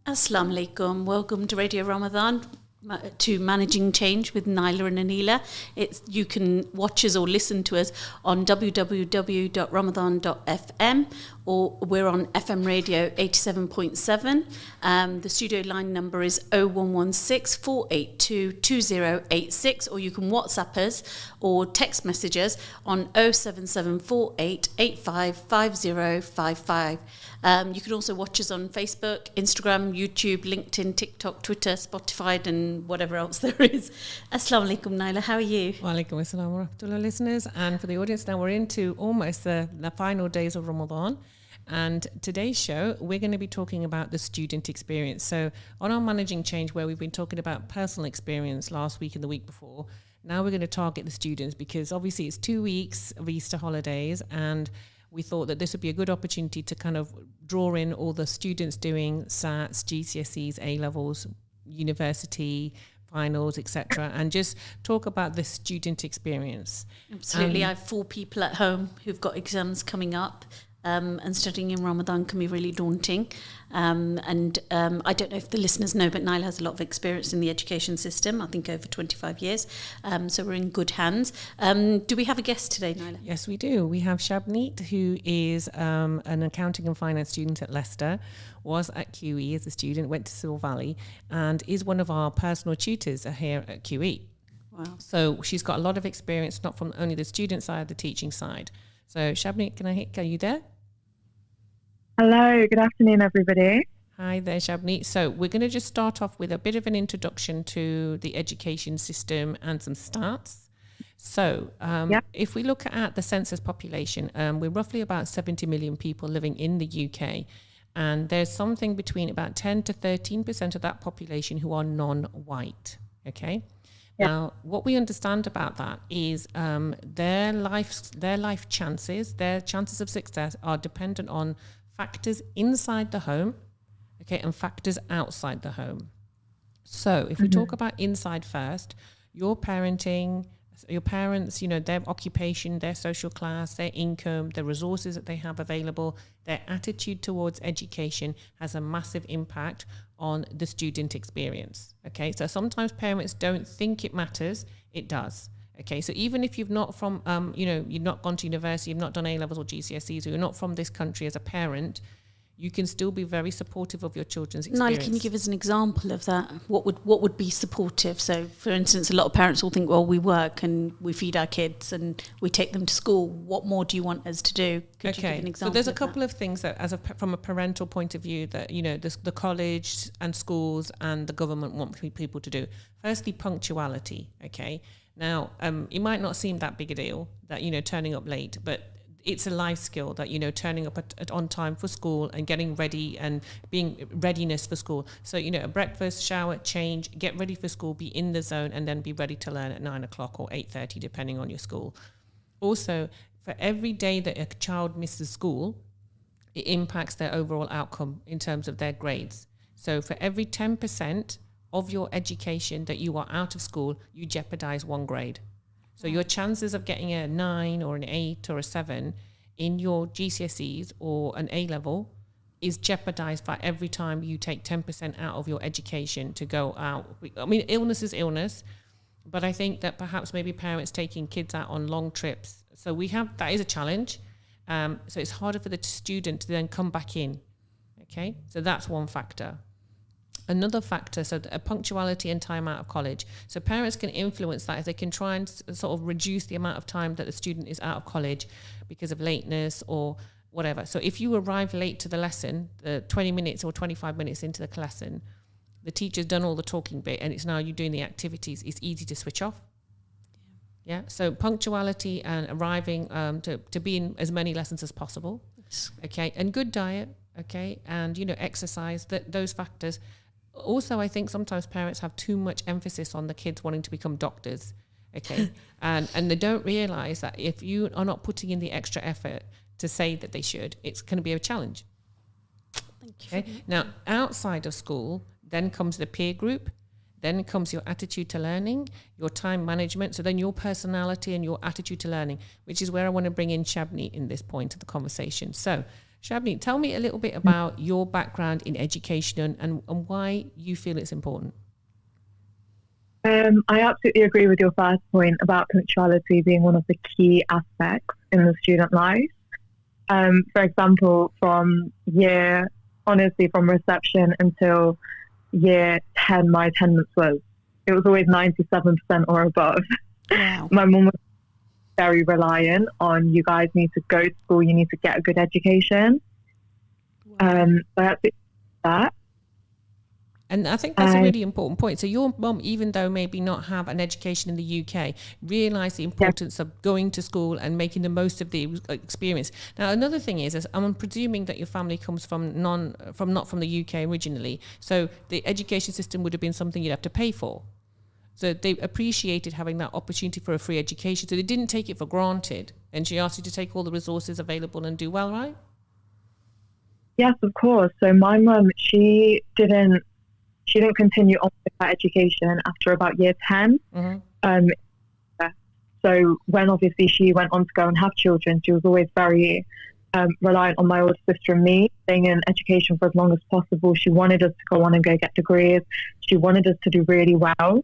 Assalamu alaikum. Welcome to Radio Ramadan, to Managing Change with Naila and Anila. You can watch us or listen to us on www.ramadan.fm, or we're on FM radio 87.7. The studio line number is 0116 482 2086, or you can WhatsApp us or text message us on 07748 855055. You can also watch us on Facebook, Instagram, YouTube, LinkedIn, TikTok, Twitter, Spotify, and whatever else there is. Assalamu alaikum, Naila. How are you? Wa alaikum assalam wa rahmatullah, listeners. And for the audience, now we're into almost the final days of Ramadan. And today's show, we're going to be talking about the student experience. So on our Managing Change, where we've been talking about personal experience last week and the week before, now we're going to target the students, because obviously it's 2 weeks of Easter holidays, and we thought that this would be a good opportunity to kind of draw in all the students doing SATs, GCSEs, A-levels, university, finals, etc., and just talk about the student experience. Absolutely. I have 4 people at home who've got exams coming up. And studying in Ramadan can be really daunting. I don't know if the listeners know, but Naila has a lot of experience in the education system, I think over 25 years. So we're in good hands. Do we have a guest today, Naila? Yes, we do. We have Shabneet, who is an accounting and finance student at Leicester, was at QE as a student, went to Sil Valley, and is one of our personal tutors here at QE. Wow. So she's got a lot of experience, not from only the student side, the teaching side. So Shabneet, are you there? Hello, good afternoon, everybody. Hi there, Shabneet. So we're going to just start off with a bit of an introduction to the education system and some stats. So if we look at the census population, we're roughly about 70 million people living in the UK. And there's something between about 10 to 13% of that population who are non-white, okay? Now, what we understand about that is their life chances, their chances of success are dependent on factors inside the home, okay, and factors outside the home. So if we talk about inside first, your parenting, your parents, their occupation, their social class, their income, the resources that they have available, their attitude towards education has a massive impact on the student experience. Okay, so sometimes parents don't think it matters, it does. Okay, so even if you've not from, you've not gone to university, you've not done A-levels or GCSEs, or you're not from this country as a parent, you can still be very supportive of your children's experience. Naila, can you give us an example of that? What would be supportive? So, for instance, a lot of parents will think, well, we work and we feed our kids and we take them to school. What more do you want us to do? Could you give an example? So there's a couple of things that, from a parental point of view, that the college and schools and the government want people to do. Firstly, punctuality. Okay, now it might not seem that big a deal that turning up late, but it's a life skill that, turning up on time for school and getting ready and being readiness for school. So, a breakfast, shower, change, get ready for school, be in the zone, and then be ready to learn at 9 o'clock or 8:30, depending on your school. Also, for every day that a child misses school, it impacts their overall outcome in terms of their grades. So for every 10% of your education that you are out of school, you jeopardize 1 grade. So your chances of getting a 9 or an 8 or a 7 in your GCSEs or an A-level is jeopardized by every time you take 10% out of your education to go out. I mean, illness is illness, but I think that perhaps maybe parents taking kids out on long trips. So that is a challenge. So it's harder for the student to then come back in. Okay, so that's one factor. Another factor, so punctuality and time out of college. So parents can influence that if they can try and sort of reduce the amount of time that the student is out of college because of lateness or whatever. So if you arrive late to the lesson, 20 minutes or 25 minutes into the lesson, the teacher's done all the talking bit and it's now you doing the activities, it's easy to switch off. Yeah. So punctuality and arriving to be in as many lessons as possible. Okay. And good diet. Okay. And, exercise, those factors. Also, I think sometimes parents have too much emphasis on the kids wanting to become doctors, okay? and they don't realize that if you are not putting in the extra effort to say that they should, it's going to be a challenge. Thank you. Okay. Now, outside of school, then comes the peer group, then comes your attitude to learning, your time management, so then your personality and your attitude to learning, which is where I want to bring in Shabneet in this point of the conversation. So, Shabneet, tell me a little bit about your background in education and why you feel it's important. I absolutely agree with your first point about punctuality being one of the key aspects in the student life. For example, from reception until year 10, my attendance was always 97% or above. Wow. My mum was very reliant on, you guys need to go to school, you need to get a good education. Wow. So I absolutely that. And I think that's a really important point. So your mum, even though maybe not have an education in the UK, realised the importance of going to school and making the most of the experience. Now, another thing is I'm presuming that your family comes from not from the UK originally. So the education system would have been something you'd have to pay for. So they appreciated having that opportunity for a free education. So they didn't take it for granted. And she asked you to take all the resources available and do well, right? Yes, of course. So my mum, she didn't continue on with her education after about year 10. Mm-hmm. So when obviously she went on to go and have children, she was always very reliant on my older sister and me, staying in education for as long as possible. She wanted us to go on and go get degrees. She wanted us to do really well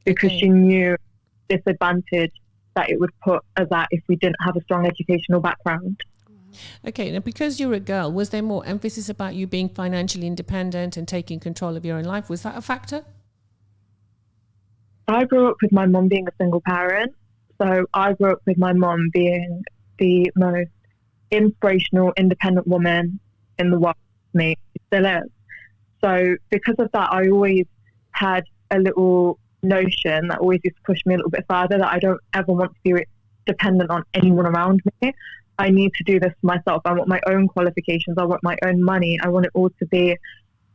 because she knew the disadvantage that it would put us at if we didn't have a strong educational background. Okay, now because you're a girl, was there more emphasis about you being financially independent and taking control of your own life? Was that a factor? I grew up with my mum being a single parent. So I grew up with my mum being the most inspirational, independent woman in the world for me. She still is. So because of that, I always had a little notion that always used to push me a little bit further, that I don't ever want to be dependent on anyone around me. I need to do this for myself. I want my own qualifications. I want my own money. I want it all to be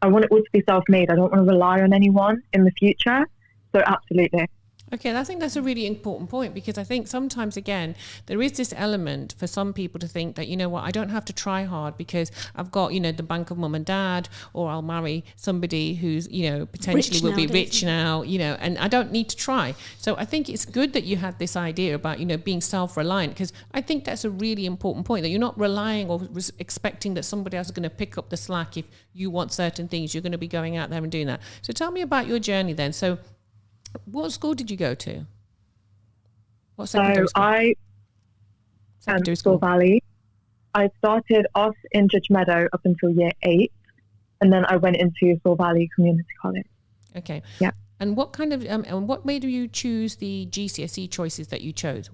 self-made. I don't want to rely on anyone in the future. So absolutely. Okay, I think that's a really important point, because I think sometimes, again, there is this element for some people to think that, you know what, I don't have to try hard because I've got, the bank of mum and dad, or I'll marry somebody who's, potentially will be rich now, and I don't need to try. So I think it's good that you had this idea about, being self-reliant, because I think that's a really important point, that you're not relying or expecting that somebody else is going to pick up the slack. If you want certain things, you're going to be going out there and doing that. So tell me about your journey then. So what school did you go to? What secondary school? Secondary school. Soul Valley. I started off in Judge Meadow up until year 8, and then I went into Soul Valley Community College. Okay. Yeah. And what kind of and what made you choose the GCSE choices that you chose?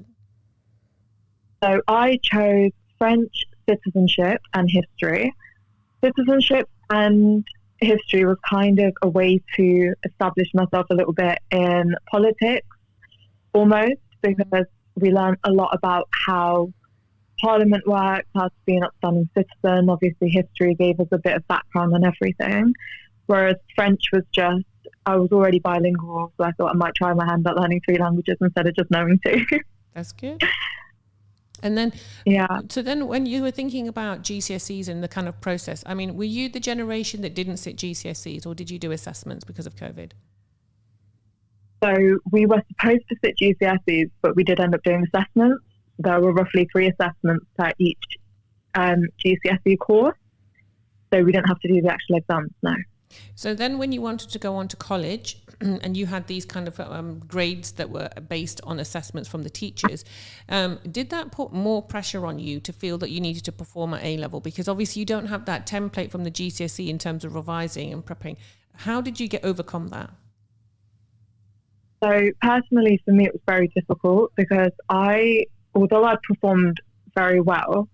So I chose French, citizenship, and history. Citizenship and history was kind of a way to establish myself a little bit in politics, almost, because we learned a lot about how Parliament works, how to be an upstanding citizen. Obviously, history gave us a bit of background on everything, whereas French was just, I was already bilingual, so I thought I might try my hand at learning 3 languages instead of just knowing 2. That's good. And then, so then when you were thinking about GCSEs and the kind of process, I mean, were you the generation that didn't sit GCSEs, or did you do assessments because of COVID? So we were supposed to sit GCSEs, but we did end up doing assessments. There were roughly 3 assessments per each GCSE course. So we didn't have to do the actual exams, no. So then when you wanted to go on to college and you had these kind of grades that were based on assessments from the teachers, did that put more pressure on you to feel that you needed to perform at A-level? Because obviously you don't have that template from the GCSE in terms of revising and prepping. How did you overcome that? So personally, for me, it was very difficult because although I performed very well,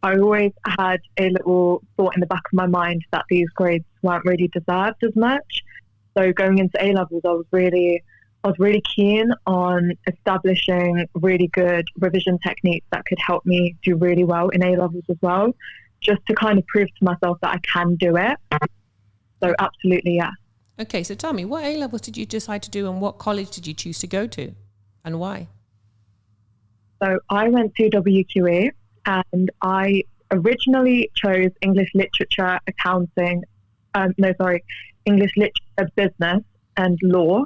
I always had a little thought in the back of my mind that these grades weren't really deserved as much. So going into A-levels, I was really keen on establishing really good revision techniques that could help me do really well in A-levels as well, just to kind of prove to myself that I can do it. So absolutely, yeah. Okay, so tell me, what A-levels did you decide to do, and what college did you choose to go to, and why? So I went to WQE, and I originally chose English literature, English literature, business and law,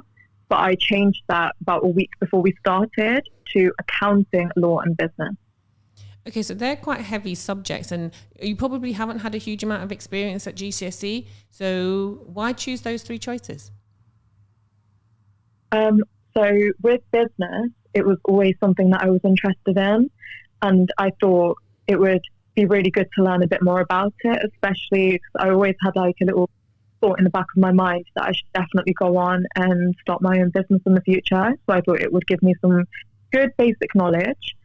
but I changed that about a week before we started to accounting, law and business. Okay, so they're quite heavy subjects, and you probably haven't had a huge amount of experience at GCSE. So why choose those three choices? So with business, it was always something that I was interested in, and I thought it would be really good to learn a bit more about it, especially because I always had like a little thought in the back of my mind that I should definitely go on and start my own business in the future. So I thought it would give me some good basic knowledge.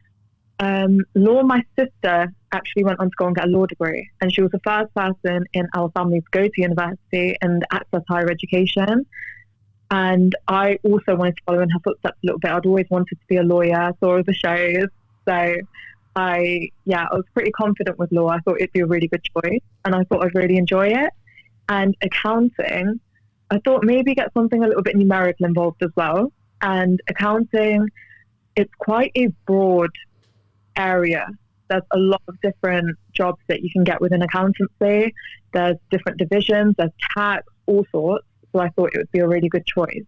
Law, my sister actually went on to go and get a law degree, and she was the first person in our family to go to university and access higher education. And I also wanted to follow in her footsteps a little bit. I'd always wanted to be a lawyer, saw all the shows. So I was pretty confident with law. I thought it'd be a really good choice, and I thought I'd really enjoy it. And accounting, I thought maybe get something a little bit numerical involved as well. And accounting, it's quite a broad area. There's a lot of different jobs that you can get within accountancy. There's different divisions, there's tax, all sorts. So I thought it would be a really good choice.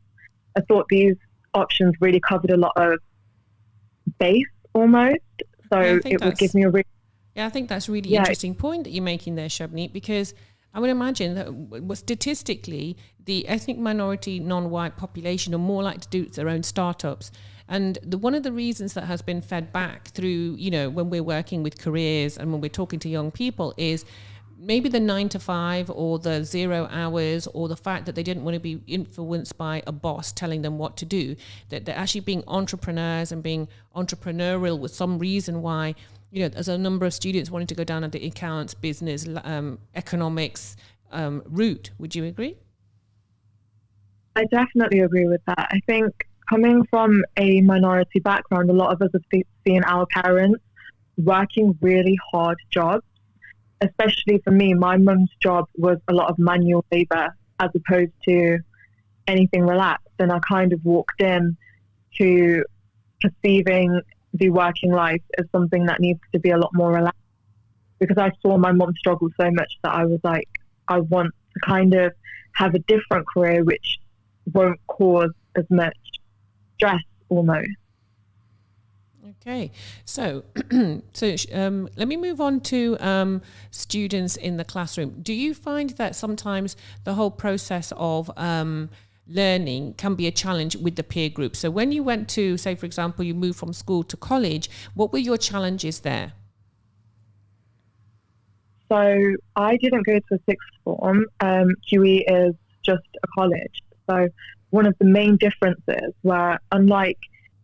I thought these options really covered a lot of base almost. So it would give me a really... Yeah, I think that's a really interesting point that you're making there, Shabneet, because I would imagine that statistically, the ethnic minority non-white population are more likely to do their own startups. And one of the reasons that has been fed back through, when we're working with careers and when we're talking to young people is maybe the 9 to 5 or the 0 hours or the fact that they didn't want to be influenced by a boss telling them what to do, that they're actually being entrepreneurs and being entrepreneurial with some reason why, there's a number of students wanting to go down the accounts, business, economics route. Would you agree? I definitely agree with that. I think coming from a minority background, a lot of us have seen our parents working really hard jobs. Especially for me, my mum's job was a lot of manual labour as opposed to anything relaxed. And I kind of walked in to perceiving the working life as something that needs to be a lot more relaxed, because I saw my mum struggle so much that I was like, I want to kind of have a different career which won't cause as much stress almost. Okay, so let me move on to students in the classroom. Do you find that sometimes the whole process of learning can be a challenge with the peer group? So when you went to, say, for example, you moved from school to college, what were your challenges there? So I didn't go to a sixth form. QE is just a college. So one of the main differences were, unlike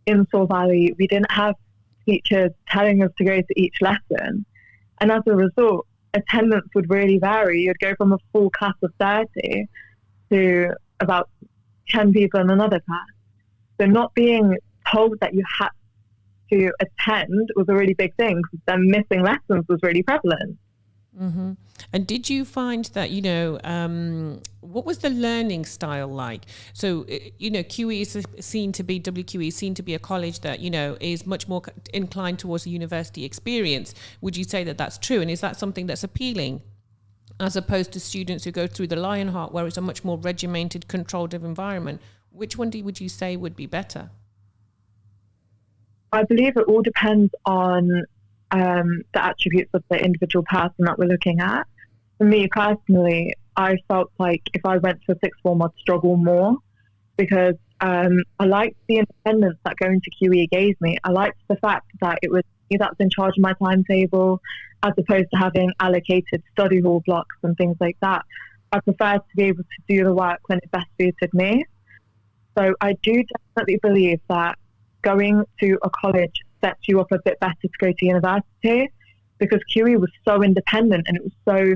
in Saw Valley, we didn't have teachers telling us to go to each lesson. And as a result, attendance would really vary. You'd go from a full class of 30 to about 10 people in another class. So not being told that you had to attend was a really big thing, because then missing lessons was really prevalent. Mm-hmm. And did you find that, what was the learning style like? So, QE is seen to be, WQE is seen to be a college that, is much more inclined towards a university experience. Would you say that that's true? And is that something that's appealing, as opposed to students who go through the Lionheart, where it's a much more regimented, controlled environment? Which one would you say would be better? I believe it all depends on the attributes of the individual person that we're looking at. For me personally, I felt like if I went to a sixth form, I'd struggle more, because I liked the independence that going to QE gave me. I liked the fact that it was me that's in charge of my timetable, as opposed to having allocated study hall blocks and things like that. I preferred to be able to do the work when it best suited me. So I do definitely believe that going to a college sets you up a bit better to go to university, because QE was so independent and it was so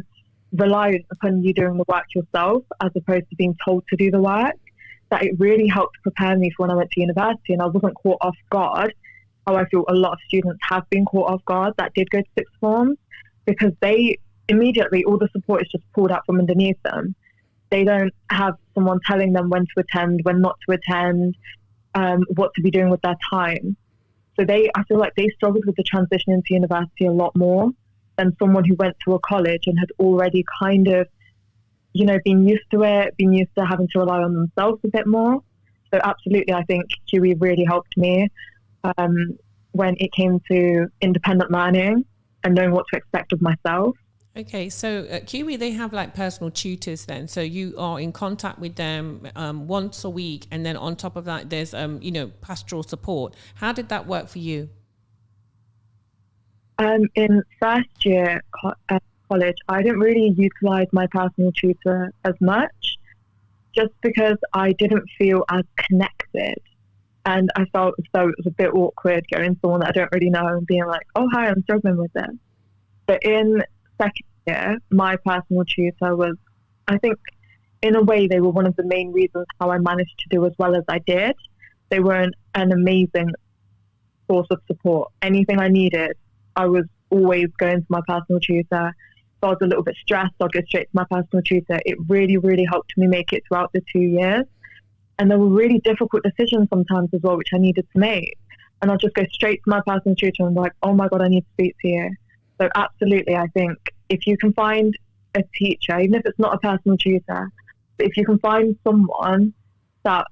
reliant upon you doing the work yourself as opposed to being told to do the work, that it really helped prepare me for when I went to university, and I wasn't caught off guard how I feel a lot of students have been caught off guard that did go to sixth forms, because they immediately, all the support is just pulled out from underneath them. They don't have someone telling them when to attend, when not to attend, what to be doing with their time. So I feel like they struggled with the transition into university a lot more than someone who went to a college and had already kind of, been used to it, been used to having to rely on themselves a bit more. So absolutely, I think QE really helped me. when it came to independent learning and knowing what to expect of myself. Okay, so at QE they have like personal tutors then. So you are in contact with them once a week, and then on top of that, there's pastoral support. How did that work for you? In first year college, I didn't really utilize my personal tutor as much, just because I didn't feel as connected. And I felt as though it was a bit awkward going to someone that I don't really know and being like, oh, hi, I'm struggling with this. But in second year, my personal tutor was, I think, in a way, they were one of the main reasons how I managed to do as well as I did. They were an amazing source of support. Anything I needed, I was always going to my personal tutor. If I was a little bit stressed, I'd go straight to my personal tutor. It really, really helped me make it throughout the 2 years. And there were really difficult decisions sometimes as well, which I needed to make. And I'll just go straight to my personal tutor and be like, oh my God, I need to speak to you. So absolutely, I think if you can find a teacher, even if it's not a personal tutor, but if you can find someone that,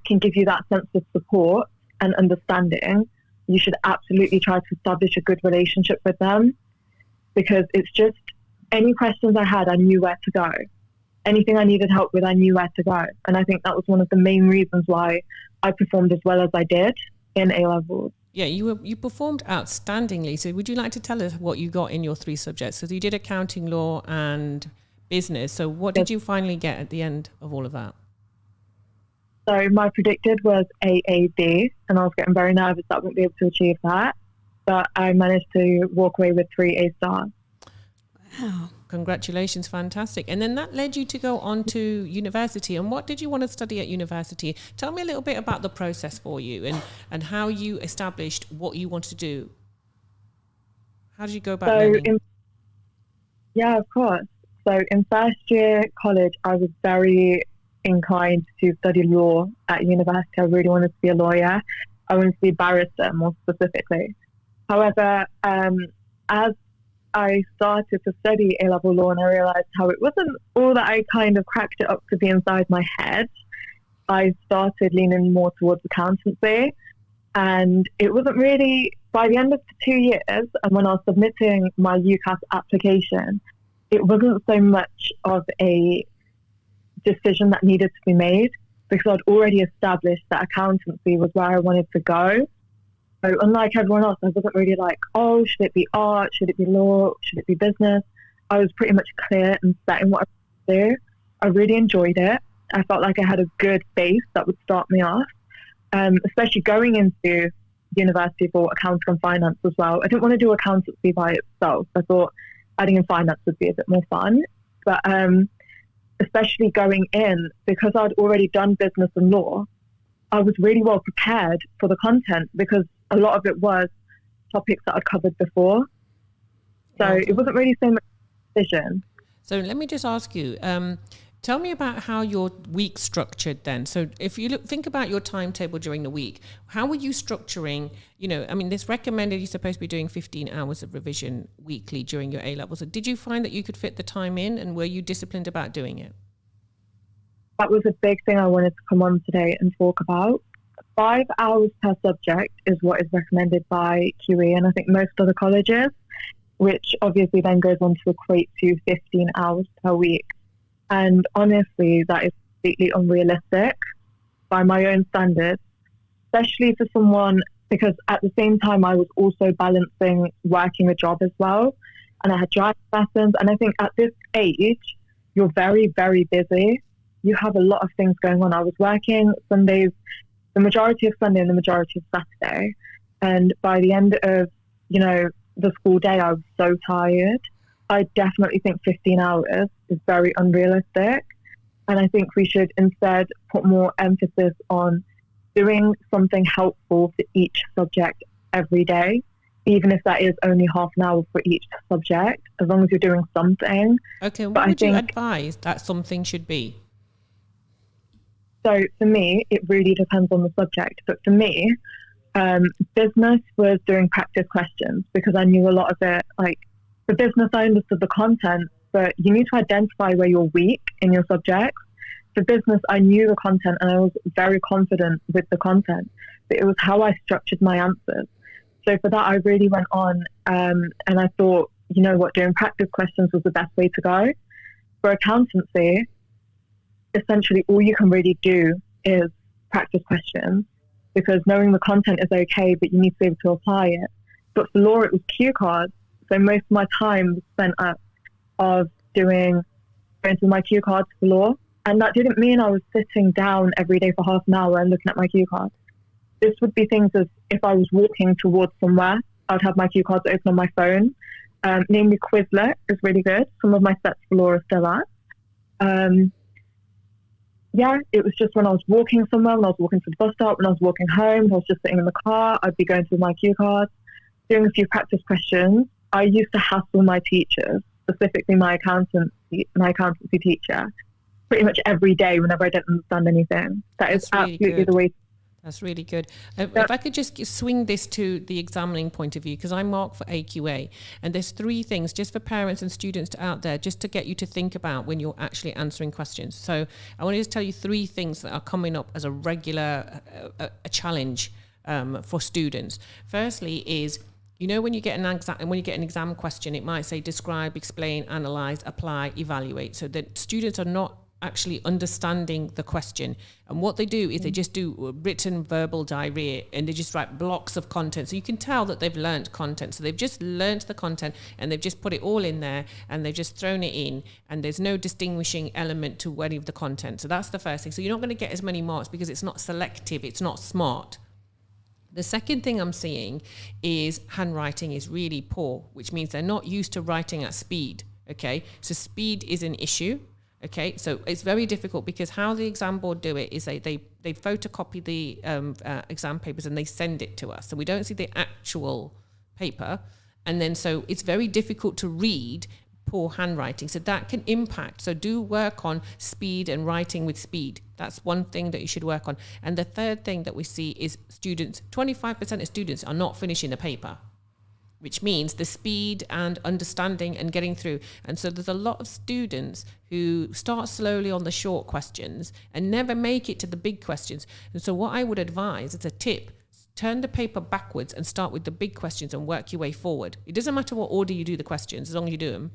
can give you that sense of support and understanding, you should absolutely try to establish a good relationship with them, because it's just any questions I had, I knew where to go. Anything I needed help with, I knew where to go. And I think that was one of the main reasons why I performed as well as I did in A-levels. Yeah, you performed outstandingly. So would you like to tell us what you got in your 3 subjects? So you did accounting, law and business. So what did you finally get at the end of all of that? So my predicted was AAB, and I was getting very nervous that I wouldn't be able to achieve that. But I managed to walk away with 3 A stars. Wow. Congratulations, fantastic. And then that led you to go on to university. And what did you want to study at university? Tell me a little bit about the process for you and how you established what you wanted to do. How did you go about learning? Yeah, of course. So in first year college, I was very inclined to study law at university. I really wanted to be a lawyer. I wanted to be a barrister more specifically. However, as I started to study A-level law and I realised how it wasn't all that I kind of cracked it up to be inside my head, I started leaning more towards accountancy. And it wasn't really, by the end of the 2 years, and when I was submitting my UCAS application, it wasn't so much of a decision that needed to be made, because I'd already established that accountancy was where I wanted to go. So unlike everyone else, I wasn't really like, oh, should it be art? Should it be law? Should it be business? I was pretty much clear and set in what I wanted to do. I really enjoyed it. I felt like I had a good base that would start me off, especially going into university for accounting and finance as well. I didn't want to do accountancy by itself. I thought adding in finance would be a bit more fun. But especially going in, because I'd already done business and law, I was really well prepared for the content, because a lot of it was topics that I'd covered before. So it wasn't really so much decision. So let me just ask you, tell me about how your week structured then. So if you think about your timetable during the week, how were you structuring, this recommended you're supposed to be doing 15 hours of revision weekly during your A-levels. So did you find that you could fit the time in, and were you disciplined about doing it? That was a big thing I wanted to come on today and talk about. 5 hours per subject is what is recommended by QE, and I think most other colleges, which obviously then goes on to equate to 15 hours per week. And honestly, that is completely unrealistic by my own standards, especially for someone, because at the same time I was also balancing working a job as well, and I had driving lessons. And I think at this age, you're very, very busy. You have a lot of things going on. I was working Sundays, the majority of Sunday and the majority of Saturday. And by the end of, the school day, I was so tired. I definitely think 15 hours is very unrealistic. And I think we should instead put more emphasis on doing something helpful for each subject every day, even if that is only half an hour for each subject, as long as you're doing something. Okay, what would you advise that something should be? So for me, it really depends on the subject. But for me, business was doing practice questions, because I knew a lot of it. Like for business, I understood the content, but you need to identify where you're weak in your subjects. For business, I knew the content and I was very confident with the content, but it was how I structured my answers. So for that, I really went on and I thought, you know what, doing practice questions was the best way to go. For accountancy, essentially all you can really do is practice questions, because knowing the content is okay, but you need to be able to apply it. But for law, it was cue cards. So most of my time was spent up of going through my cue cards for law. And that didn't mean I was sitting down every day for half an hour and looking at my cue cards. This would be things as if I was walking towards somewhere, I'd have my cue cards open on my phone. Namely, Quizlet is really good. Some of my sets for law are still at. Yeah, it was just when I was walking somewhere, when I was walking to the bus stop, when I was walking home, when I was just sitting in the car, I'd be going through my cue cards, doing a few practice questions. I used to hassle my teachers, specifically my accountancy teacher, pretty much every day whenever I didn't understand anything. That's really absolutely the way. That's really good. If I could just swing this to the examining point of view, because I mark for AQA, and there's 3 things just for parents and students out there, just to get you to think about when you're actually answering questions. So I want to just tell you 3 things that are coming up as a regular a challenge for students. Firstly is, you know, when you get an exam question, it might say describe, explain, analyze, apply, evaluate, so that students are not actually understanding the question. And what they do is they just do written verbal diarrhea, and they just write blocks of content. So you can tell that they've learnt content. So they've just learnt the content and they've just put it all in there and they've just thrown it in, and there's no distinguishing element to any of the content. So that's the first thing. So you're not going to get as many marks because it's not selective, it's not smart. The second thing I'm seeing is handwriting is really poor, which means they're not used to writing at speed. Okay, so speed is an issue. Okay, so it's very difficult, because how the exam board do it is they photocopy the exam papers and they send it to us. So we don't see the actual paper. And then so it's very difficult to read poor handwriting. So that can impact. So do work on speed and writing with speed. That's one thing that you should work on. And the third thing that we see is students, 25% of students are not finishing the paper, which means the speed and understanding and getting through. And so there's a lot of students who start slowly on the short questions and never make it to the big questions. And so what I would advise, it's a tip, turn the paper backwards and start with the big questions and work your way forward. It doesn't matter what order you do the questions, as long as you do them.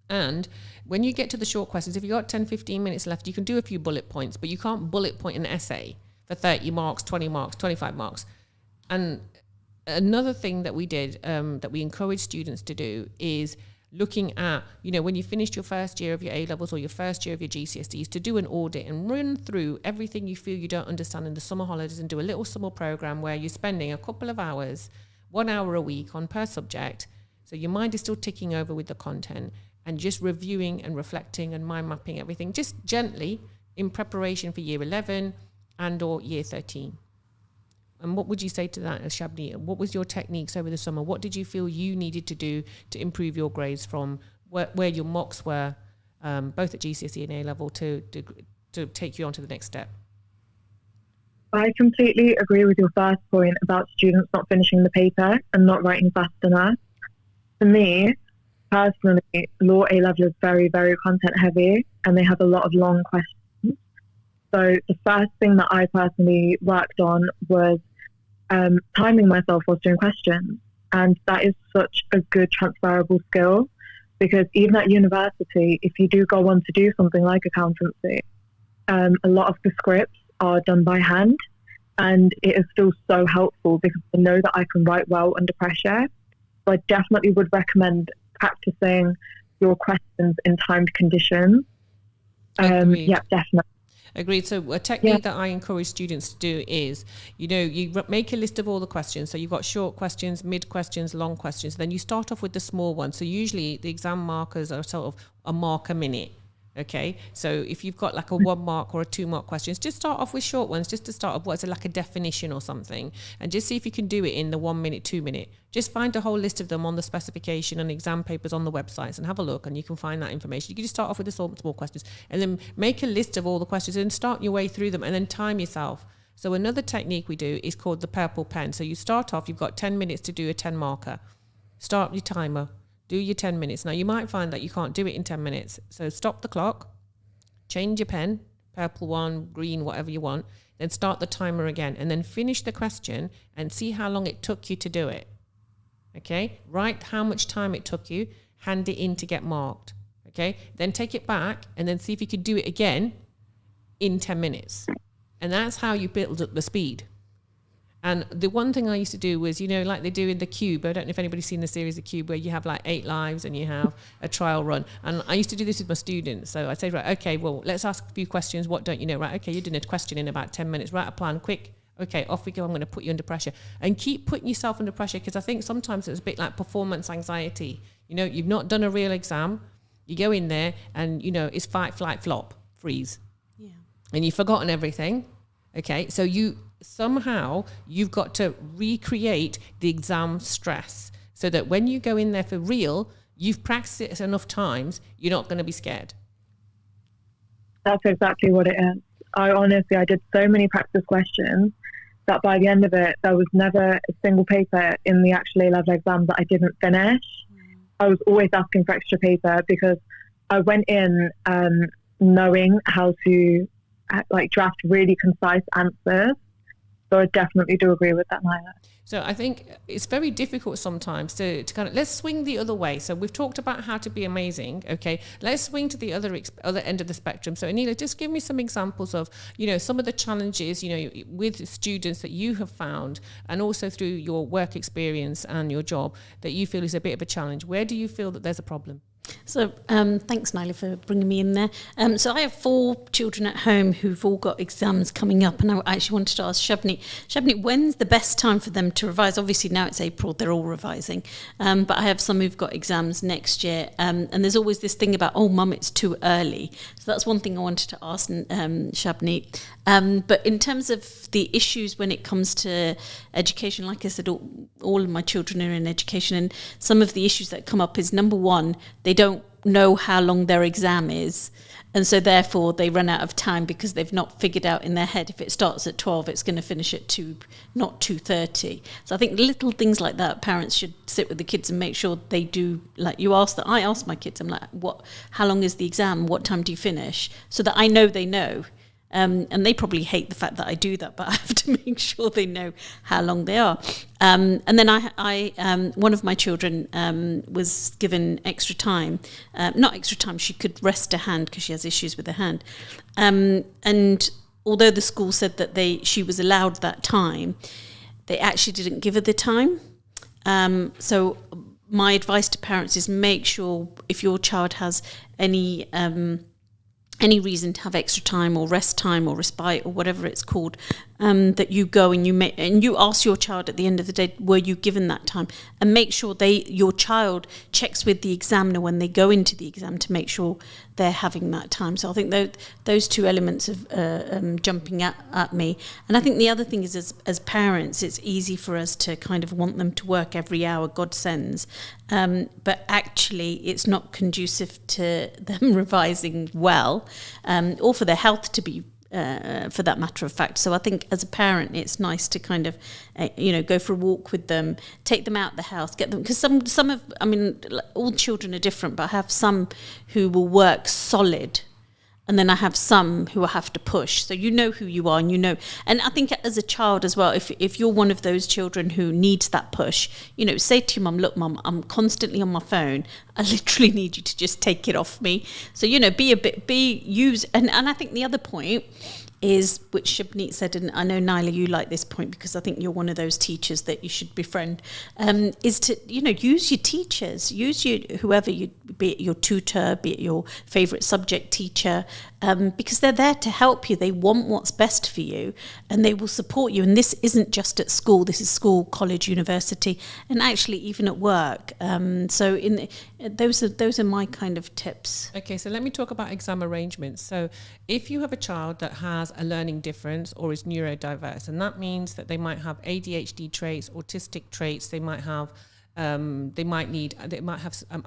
And when you get to the short questions, if you've got 10, 15 minutes left, you can do a few bullet points, but you can't bullet point an essay for 30 marks, 20 marks, 25 marks. And another thing that we did, that we encourage students to do, is looking at, you know, when you finished your first year of your A-levels or your first year of your GCSEs, to do an audit and run through everything you feel you don't understand in the summer holidays, and do a little summer program where you're spending a couple of hours, 1 hour a week on per subject. So your mind is still ticking over with the content, and just reviewing and reflecting and mind mapping everything, just gently, in preparation for year 11 and or year 13. And what would you say to that, Shabneet? What was your techniques over the summer? What did you feel you needed to do to improve your grades from where your mocks were, both at GCSE and A-level, to take you on to the next step? I completely agree with your first point about students not finishing the paper and not writing fast enough. For me, personally, law A-level is very, very content heavy, and they have a lot of long questions. So the first thing that I personally worked on was timing myself whilst doing questions. And that is such a good transferable skill, because even at university, if you do go on to do something like accountancy, a lot of the scripts are done by hand, and it is still so helpful because I know that I can write well under pressure. So I definitely would recommend practicing your questions in timed conditions. Yeah, definitely. Agreed. So a technique that I encourage students to do is, you know, you make a list of all the questions. So you've got short questions, mid questions, long questions. Then you start off with the small ones. So usually the exam markers are sort of a mark a minute. Okay, so if you've got like a 1 mark or a 2 mark questions, just start off with short ones, just to start off. What's it, like a definition or something, and just see if you can do it in the 1 minute, 2 minute. Just find a whole list of them on the specification and exam papers on the websites, and have a look, and you can find that information. You can just start off with the small questions, and then make a list of all the questions and start your way through them, and then time yourself. So another technique we do is called the purple pen. So you start off, you've got 10 minutes to do a 10 marker. Start your timer. Do your 10 minutes. Now, you might find that you can't do it in 10 minutes. So stop the clock, change your pen, purple one, green, whatever you want. then start the timer again, and then finish the question and see how long it took you to do it. Okay, write how much time it took you, hand it in to get marked. Okay, then take it back and then see if you could do it again in 10 minutes. And that's how you build up the speed. And the one thing I used to do was, like they do in The Cube. I don't know if anybody's seen the series The Cube, where you have like 8 lives and you have a trial run. And I used to do this with my students. So I'd say, right, okay, well, let's ask a few questions. What don't you know? Right, okay, you're doing a question in about 10 minutes. Write a plan, quick. Okay, off we go. I'm going to put you under pressure. And keep putting yourself under pressure, because I think sometimes it's a bit like performance anxiety. You've not done a real exam. You go in there and, it's fight, flight, flop, freeze. Yeah. And you've forgotten everything. Okay, so you've got to recreate the exam stress so that when you go in there for real, you've practiced it enough times, you're not going to be scared. That's exactly what it is. I did so many practice questions that by the end of it, there was never a single paper in the actual A-level exam that I didn't finish. I was always asking for extra paper because I went in knowing how to draft really concise answers. So I definitely do agree with that, Naila. So I think it's very difficult sometimes to kind of, let's swing the other way. So we've talked about how to be amazing. Okay, let's swing to the other end of the spectrum. So Anila, just give me some examples of, some of the challenges, with students that you have found, and also through your work experience and your job, that you feel is a bit of a challenge. Where do you feel that there's a problem? So thanks, Naila, for bringing me in there. So I have 4 children at home who've all got exams coming up, and I actually wanted to ask Shabneet, when's the best time for them to revise? Obviously now it's April, they're all revising, but I have some who've got exams next year, and there's always this thing about, Mum, it's too early. So that's one thing I wanted to ask Shabneet. But in terms of the issues when it comes to education, like I said, all of my children are in education, and some of the issues that come up is, number one, they don't know how long their exam is, and so therefore they run out of time because they've not figured out in their head, if it starts at 12 it's going to finish at 2, not 2:30. So I think little things like that, parents should sit with the kids and make sure they do, like I ask my kids, I'm like, how long is the exam, what time do you finish, so that I know they know. And they probably hate the fact that I do that, but I have to make sure they know how long they are. And then I one of my children was given extra time. Not extra time, she could rest her hand because she has issues with her hand. And although the school said that she was allowed that time, they actually didn't give her the time. So my advice to parents is, make sure if your child has any reason to have extra time or rest time or respite or whatever it's called, that you go and you ask your child at the end of the day, were you given that time? And make sure your child checks with the examiner when they go into the exam to make sure they're having that time. So I think those 2 elements of jumping at me. And I think the other thing is, as parents, it's easy for us to kind of want them to work every hour God sends, but actually it's not conducive to them revising well, or for their health to be, for that matter of fact. So I think as a parent, it's nice to kind of, go for a walk with them, take them out the house, get them, because some of, all children are different, but I have some who will work solid, and then I have some who will have to push. So you know who you are, and I think as a child as well, if you're one of those children who needs that push, say to your mum, look, Mum, I'm constantly on my phone. I literally need you to just take it off me. So, and I think the other point is, which Shabneet said, and I know, Naila, you like this point because I think you're one of those teachers that you should befriend, is to, use your teachers, whoever be it your tutor, be it your favourite subject teacher, because they're there to help you. They want what's best for you, and they will support you. And this isn't just at school. This is school, college, university, and actually even at work. So those are my kind of tips. Okay, so let me talk about exam arrangements. So if you have a child that has a learning difference or is neurodiverse, and that means that they might have ADHD traits, autistic traits, they might have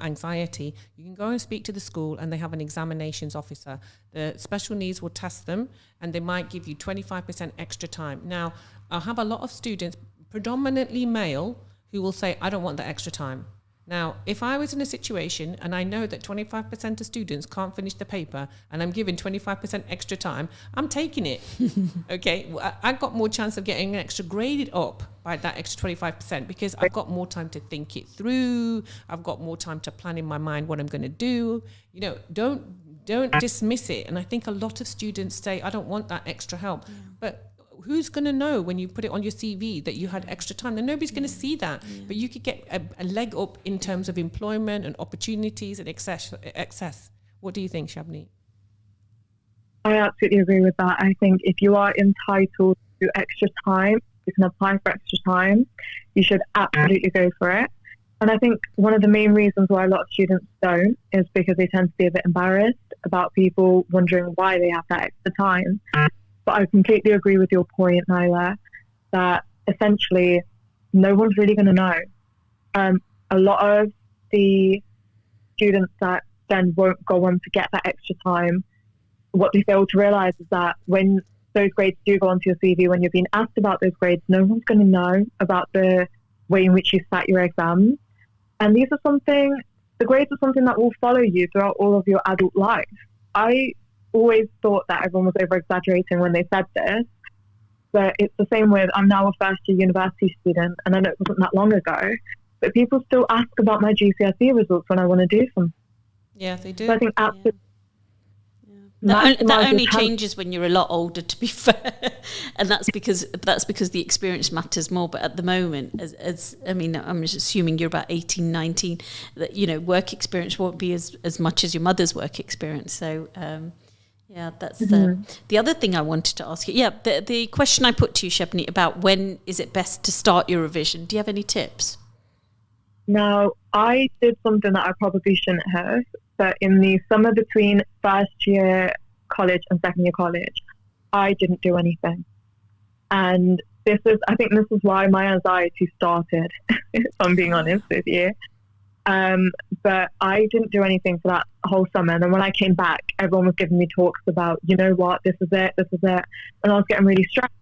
anxiety, you can go and speak to the school, and they have an examinations officer. The special needs will test them, and they might give you 25% extra time. Now, I'll have a lot of students, predominantly male, who will say, I don't want that extra time. Now, if I was in a situation and I know that 25% of students can't finish the paper and I'm given 25% extra time, I'm taking it. Okay, I got more chance of getting an extra graded up by that extra 25% because I've got more time to think it through. I've got more time to plan in my mind what I'm going to do. You know, don't dismiss it. And I think a lot of students say, I don't want that extra help. Yeah. But who's going to know when you put it on your CV that you had extra time? Then nobody's going to see that. Yeah. But you could get a leg up in terms of employment and opportunities and access. What do you think, Shabneet? I absolutely agree with that. I think if you are entitled to extra time, you can apply for extra time. You should absolutely go for it. And I think one of the main reasons why a lot of students don't is because they tend to be a bit embarrassed about people wondering why they have that extra time. But I completely agree with your point, Naila, that essentially no one's really going to know. A lot of the students that then won't go on to get that extra time, what they fail to realise is that when those grades do go onto your CV, when you're being asked about those grades, no one's going to know about the way in which you sat your exams. And the grades are something that will follow you throughout all of your adult life. I always thought that everyone was over-exaggerating when they said this, but it's the same with, I'm now a first-year university student, and I know it wasn't that long ago, but people still ask about my GCSE results when I want to do them. Yeah, they do. So I think absolutely. That only changes when you're a lot older, to be fair, and that's because the experience matters more. But at the moment, I'm just assuming you're about 18, 19, that, you know, work experience won't be as much as your mother's work experience. So, that's the other thing I wanted to ask you. Yeah, the question I put to you, Shabneet, about when is it best to start your revision. Do you have any tips? Now, I did something that I probably shouldn't have. But in the summer between first year college and second year college, I didn't do anything. And I think this is why my anxiety started, if I'm being honest with you. But I didn't do anything for that whole summer. And then when I came back, everyone was giving me talks about, you know what, this is it. And I was getting really stressed.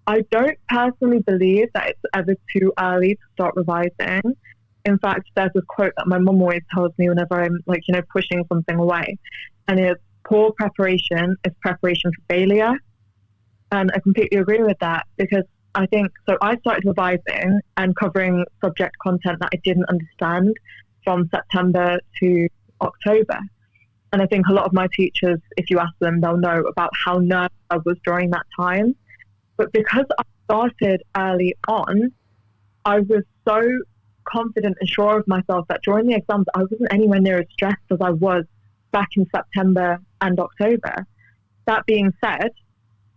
I don't personally believe that it's ever too early to start revising. In fact, there's this quote that my mum always tells me whenever I'm, like, you know, pushing something away. And it's, poor preparation is preparation for failure. And I completely agree with that, because I think, so I started revising and covering subject content that I didn't understand from September to October. And I think a lot of my teachers, if you ask them, they'll know about how nervous I was during that time. But because I started early on, I was so confident and sure of myself that during the exams I wasn't anywhere near as stressed as I was back in September and October. That being said,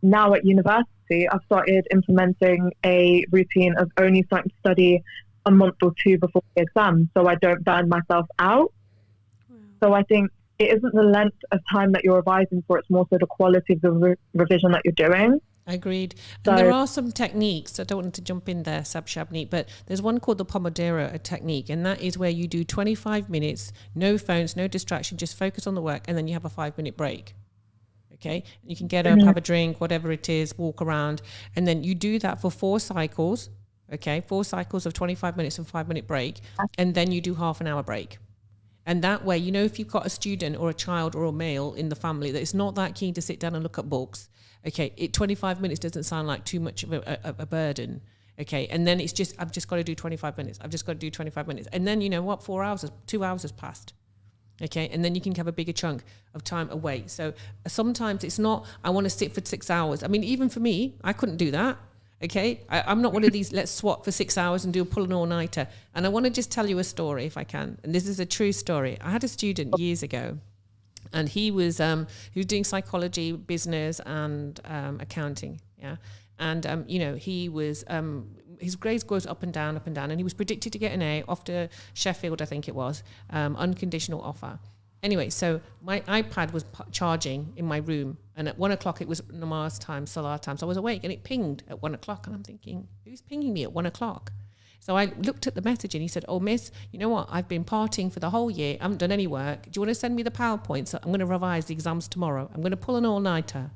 now at university I've started implementing a routine of only starting to study a month or two before the exam, so I don't burn myself out. So I think it isn't the length of time that you're revising for, it's more so the quality of the revision that you're doing. Agreed. And there are some techniques, I don't want to jump in there, Shabneet, but there's one called the Pomodoro technique, and that is where you do 25 minutes, no phones, no distraction, just focus on the work, and then you have a 5-minute break. Okay? You can get up, have a drink, whatever it is, walk around, and then you do that for 4 cycles, okay? 4 cycles of 25 minutes and 5-minute break, and then you do half an hour break. And that way, you know, if you've got a student or a child or a male in the family that is not that keen to sit down and look at books, okay, 25 minutes doesn't sound like too much of a burden, okay? And then it's just, I've just got to do 25 minutes. I've just got to do 25 minutes. And then, you know what, 2 hours has passed, okay? And then you can have a bigger chunk of time away. So sometimes it's not, I want to sit for 6 hours. I mean, even for me, I couldn't do that, okay? I'm not one of these, let's swap for 6 hours and do a pull an all-nighter. And I want to just tell you a story if I can. And this is a true story. I had a student years ago, and he was doing psychology, business, and accounting. Yeah, and you know, he was his grades goes up and down, and he was predicted to get an A after Sheffield, I think it was, unconditional offer. Anyway, so my iPad was charging in my room, and at 1 o'clock it was namaz time, salah time. So I was awake, and it pinged at 1 o'clock, and I'm thinking, who's pinging me at 1 o'clock? So I looked at the message and he said, oh, miss, you know what? I've been partying for the whole year. I haven't done any work. Do you want to send me the PowerPoint? So I'm going to revise the exams tomorrow. I'm going to pull an all-nighter.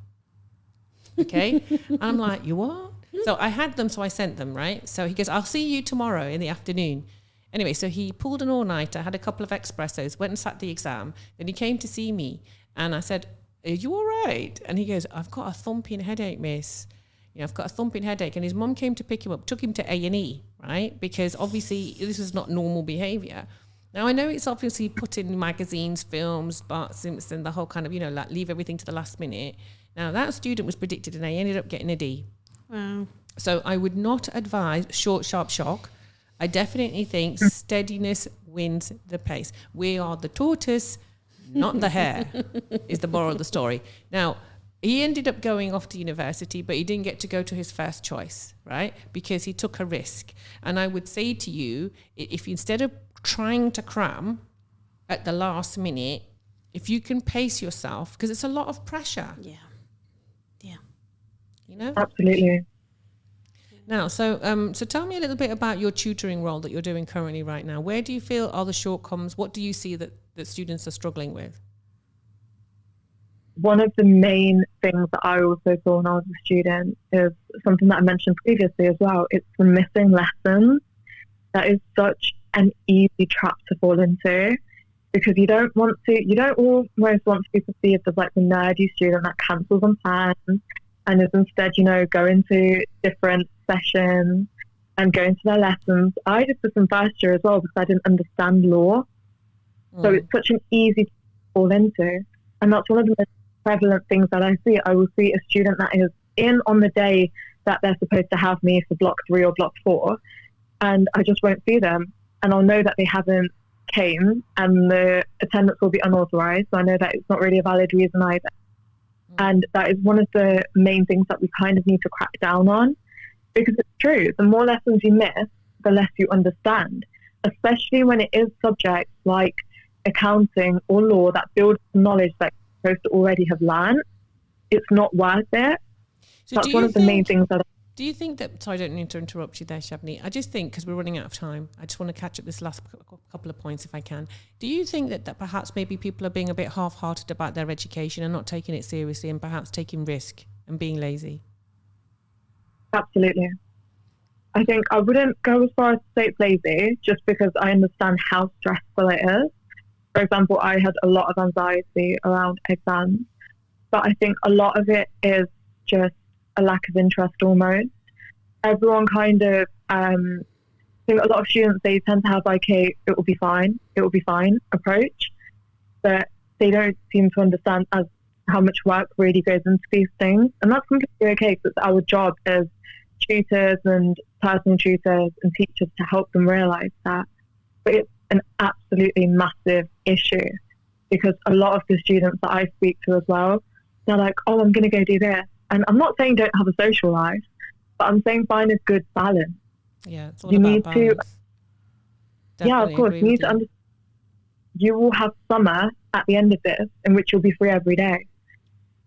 Okay? And I'm like, you what? So I had them, so I sent them, right? So he goes, I'll see you tomorrow in the afternoon. Anyway, so he pulled an all-nighter, had a couple of espressos, went and sat the exam. Then he came to see me, and I said, "Are you all right?" And he goes, "I've got a thumping headache, miss. I've got a thumping headache." And his mum came to pick him up, took him to A&E, right? Because obviously this is not normal behaviour. Now, I know it's obviously put in magazines, films, Bart Simpson, the whole kind of, like leave everything to the last minute. Now, that student was predicted and they ended up getting a D. Wow. So I would not advise short, sharp shock. I definitely think steadiness wins the pace. We are the tortoise, not the hare, is the moral of the story. Now, he ended up going off to university, but he didn't get to go to his first choice, right? Because he took a risk. And I would say to you, if instead of trying to cram at the last minute, if you can pace yourself, because it's a lot of pressure. Yeah. Absolutely. Now, so tell me a little bit about your tutoring role that you're doing currently right now. Where do you feel are the shortcomings? What do you see that students are struggling with? One of the main things that I also saw when I was a student is something that I mentioned previously as well. It's the missing lessons. That is such an easy trap to fall into, because you don't almost want to be perceived as like the nerdy student that cancels on plans and is instead, going to different sessions and going to their lessons. I did this in first year as well because I didn't understand law. So it's such an easy to fall into. And that's one of the most prevalent things that I see. I will see a student that is in on the day that they're supposed to have me for block 3 or block 4, and I just won't see them. And I'll know that they haven't came and the attendance will be unauthorized. So I know that it's not really a valid reason either. And that is one of the main things that we kind of need to crack down on, because it's true. The more lessons you miss, the less you understand, especially when it is subjects like accounting or law that build knowledge that you're supposed to already have learned. It's not worth it. So that's one of the main things that... Do you think that... Sorry, I don't need to interrupt you there, Shabneet. I just think, because we're running out of time, I just want to catch up this last couple of points if I can. Do you think that perhaps maybe people are being a bit half-hearted about their education and not taking it seriously and perhaps taking risk and being lazy? Absolutely. I think I wouldn't go as far as to say it's lazy, just because I understand how stressful it is. For example, I had a lot of anxiety around exams, but I think a lot of it is just a lack of interest almost. Everyone kind of, I think a lot of students, they tend to have like it will be fine approach, but they don't seem to understand as how much work really goes into these things. And that's completely okay, because it's our job as tutors and personal tutors and teachers to help them realise that. But it's an absolutely massive issue, because a lot of the students that I speak to as well, they're like, oh, I'm going to go do this. And I'm not saying don't have a social life, but I'm saying find a good balance. Yeah, it's all about balance. Yeah, of course. You need to understand you will have summer at the end of this in which you'll be free every day.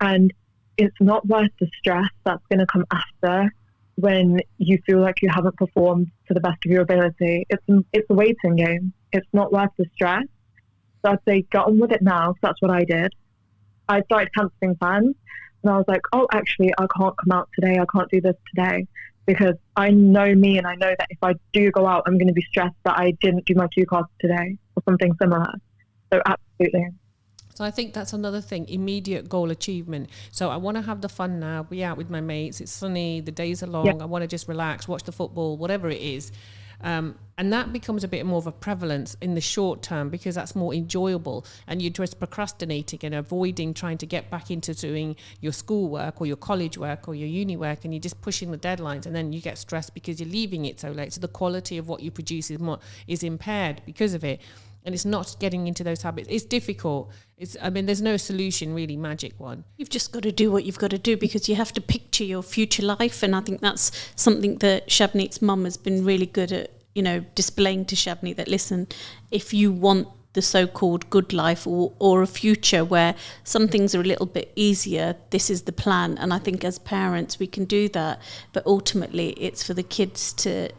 And it's not worth the stress that's going to come after when you feel like you haven't performed to the best of your ability. It's a waiting game. It's not worth the stress. So I'd say get on with it now. So that's what I did. I started cancelling plans. And I was like, oh, actually, I can't come out today. I can't do this today, because I know me and I know that if I do go out, I'm going to be stressed that I didn't do my Q cards today or something similar. So absolutely. So I think that's another thing, immediate goal achievement. So I want to have the fun now, be out with my mates. It's sunny, the days are long. Yeah. I want to just relax, watch the football, whatever it is. And that becomes a bit more of a prevalence in the short term, because that's more enjoyable, and you're just procrastinating and avoiding trying to get back into doing your schoolwork or your college work or your uni work, and you're just pushing the deadlines, and then you get stressed because you're leaving it so late. So the quality of what you produce is impaired because of it. And it's not getting into those habits. It's difficult. There's no solution really, magic one. You've just got to do what you've got to do, because you have to picture your future life. And I think that's something that Shabneet's mum has been really good at, displaying to Shabneet, that listen, if you want the so-called good life or a future where some things are a little bit easier, this is the plan. And I think as parents we can do that, but ultimately it's for the kids to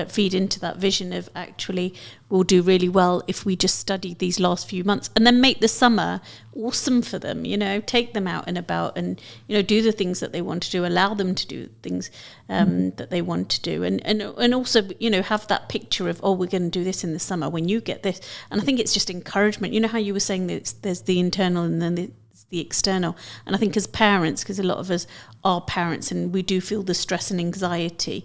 feed into that vision of actually will do really well if we just study these last few months and then make the summer awesome for them, take them out and about and, do the things that they want to do, allow them to do things that they want to do. And also, have that picture of, we're going to do this in the summer when you get this. And I think it's just encouragement. You know how you were saying that there's the internal and then the external. And I think as parents, because a lot of us are parents and we do feel the stress and anxiety,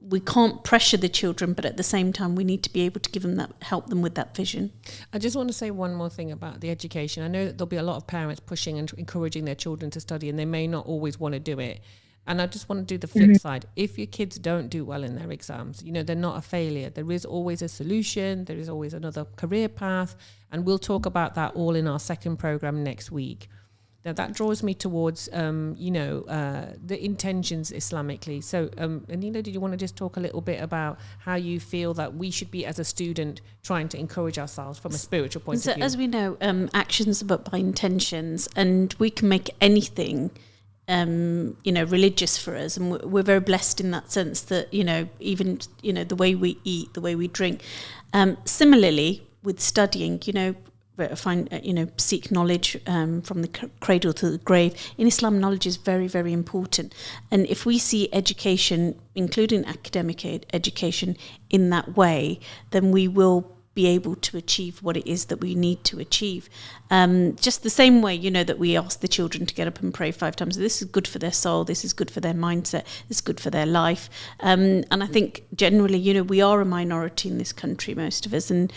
we can't pressure the children, but at the same time we need to be able to give them that, help them with that vision. I just want to say one more thing about the education. I know that there'll be a lot of parents pushing and encouraging their children to study, and they may not always want to do it. And I just want to do the flip side. If your kids don't do well in their exams, they're not a failure. There is always a solution. There is always another career path. And we'll talk about that all in our second program next week. Now that draws me towards, the intentions Islamically. So, Anila, did you want to just talk a little bit about how you feel that we should be as a student trying to encourage ourselves from a spiritual point of view? As we know, actions are but by intentions, and we can make anything religious for us, and we're very blessed in that sense that even the way we eat, the way we drink. Similarly with studying, seek knowledge from the cradle to the grave. In Islam, knowledge is very, very important, and if we see education, including academic education, in that way, then we will be able to achieve what it is that we need to achieve. Just the same way, that we ask the children to get up and pray 5 times. This is good for their soul. This is good for their mindset. This is good for their life. And I think generally, we are a minority in this country, most of us. And,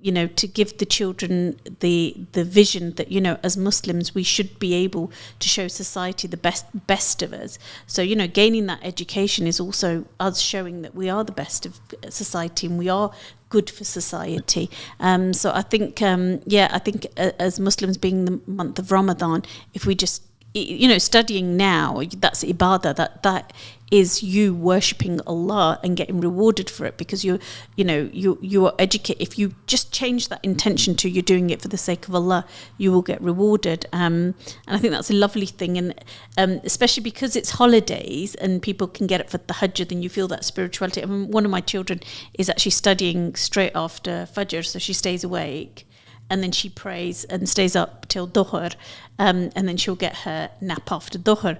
to give the children the vision that, as Muslims, we should be able to show society the best of us. So, gaining that education is also us showing that we are the best of society and we are good for society. So I think, as Muslims, being the month of Ramadan, if we just, studying now, that's ibadah, that is you worshipping Allah and getting rewarded for it, because you are educated. If you just change that intention to you're doing it for the sake of Allah, you will get rewarded. And I think that's a lovely thing, and especially because it's holidays and people can get up for tahajjud and you feel that spirituality. I mean, one of my children is actually studying straight after Fajr, so she stays awake and then she prays and stays up till Dhuhr, and then she'll get her nap after Dhuhr.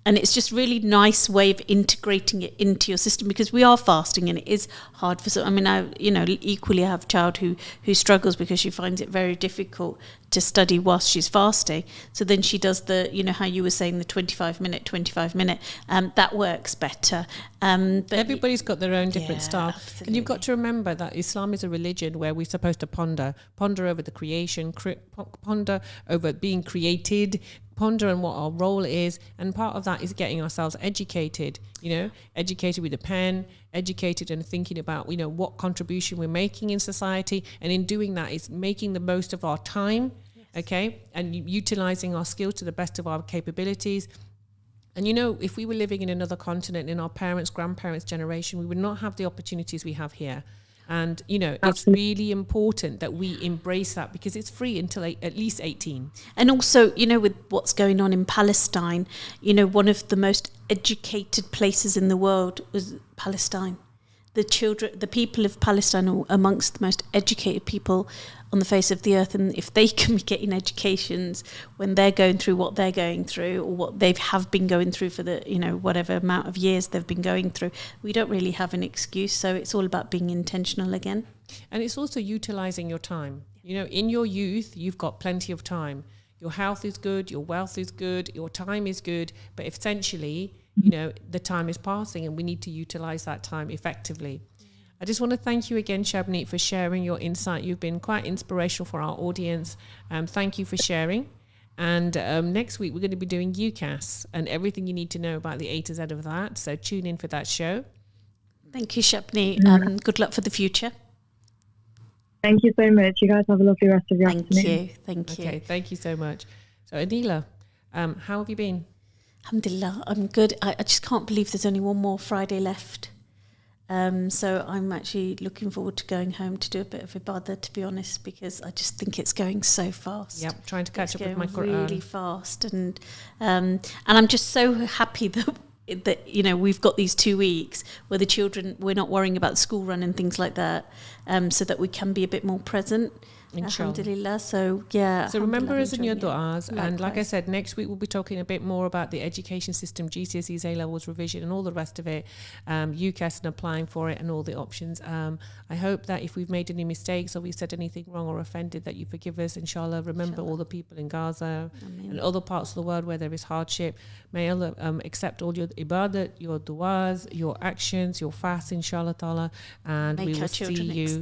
And it's just really nice way of integrating it into your system, because we are fasting and it is hard for some. I mean, equally I have a child who struggles because she finds it very difficult to study whilst she's fasting. So then she does how you were saying, the 25 minute, that works better. But everybody's got their own different style. Absolutely. And you've got to remember that Islam is a religion where we're supposed to ponder over the creation, ponder over being created, ponder on what our role is, and part of that is getting ourselves educated, educated with a pen, educated and thinking about, what contribution we're making in society, and in doing that is making the most of our time, okay, and utilizing our skills to the best of our capabilities. And if we were living in another continent, in our parents, grandparents' generation, we would not have the opportunities we have here. And, it's really important that we embrace that, because it's free until at least 18. And also, with what's going on in Palestine, one of the most educated places in the world was Palestine. The people of Palestine are amongst the most educated people on the face of the earth, and if they can be getting educations when they're going through what they're going through, or what they have been going through for the whatever amount of years they've been going through, we don't really have an excuse. So it's all about being intentional again. And it's also utilizing your time. In your youth, you've got plenty of time. Your health is good, your wealth is good, your time is good, but essentially, the time is passing and we need to utilize that time effectively. I just want to thank you again, Shabneet, for sharing your insight. You've been quite inspirational for our audience. Thank you for sharing. And next week, we're going to be doing UCAS and everything you need to know about the A to Z of that. So tune in for that show. Thank you, Shabneet. Good luck for the future. Thank you so much. You guys have a lovely rest of your afternoon. Thank you. Okay, thank you so much. So Anila, how have you been? Alhamdulillah, I'm good. I just can't believe there's only one more Friday left. So I'm actually looking forward to going home to do a bit of ibadah, to be honest, because I just think it's going so fast. Yep, trying to catch up with my Quran. Quran. Really fast, and I'm just so happy that that, you know, we've got these 2 weeks where the children, we're not worrying about school run and things like that, so that we can be a bit more present. Inshallah. Alhamdulillah. So yeah. So remember us in your enjoying it. du'as. And like I Likewise. said, next week we'll be talking a bit more about the education system, GCSEs, A-levels, revision and all the rest of it, UCAS and applying for it and all the options. I hope that if we've made any mistakes or we said anything wrong or offended, that you forgive us, inshallah. Remember all the people in Gaza and other parts of the world where there is hardship. May Allah accept all your ibadat, your du'as, your actions, your fasts, inshallah ta'ala. And Make we our will see children you